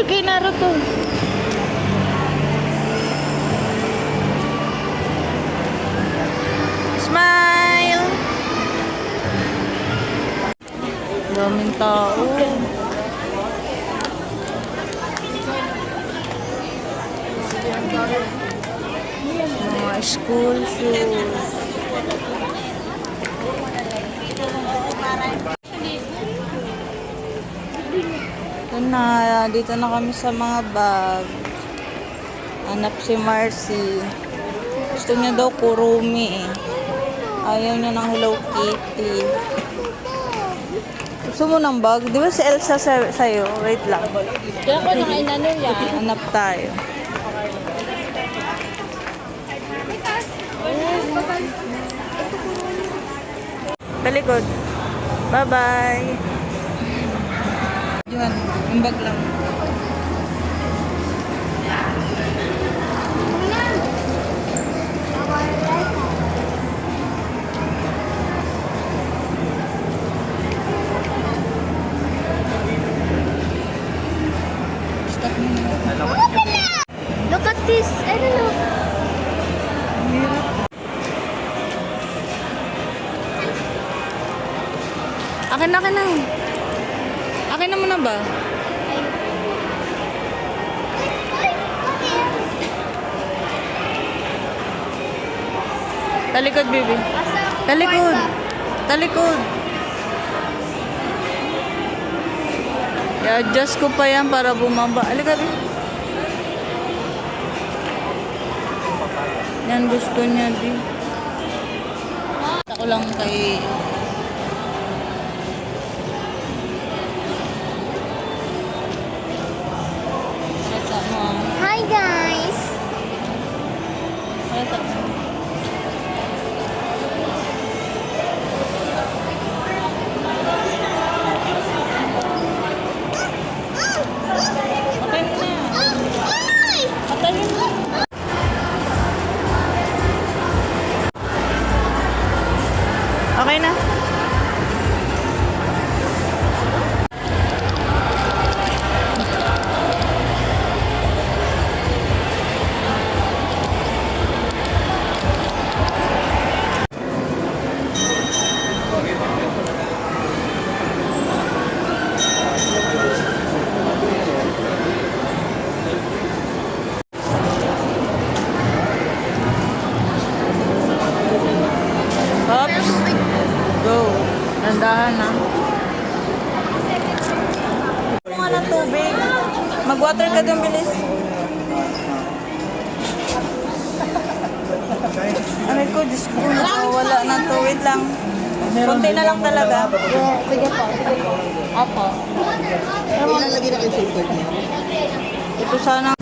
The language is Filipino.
kay Naruto. Smile! Daming tao. Mga school shoes. Ito na, dito na kami sa mga bag. Hanap si Marcy. Gusto niya daw Kurumi eh. Ayaw niya ng Hello Kitty. Gusto mo ng bag? Di ba si Elsa sa'yo? Wait lang. Kaya ko nang inano yan. Hanap tayo. Talikod. Bye-bye. Yun, yung bag lang. Stop mo na. Look at this. I don't know. Akin na, akin na. Akin na muna ba? Talikod, baby. Talikod. Talikod. I-adjust ko pa yan para bumaba. Alika, baby. Yan gusto niya, di. Ako lang kay... Hi guys. Okay na. Oops. Go. Nandahan na. Kung ng tubig. Mag-water ka dun, bilis. Aray ko, Diyos ko. Wala na to. Wait lang. Kunti na lang talaga. Sige po. Sige po. Opo. Ilalagay na kayo sa card niya. Ito sana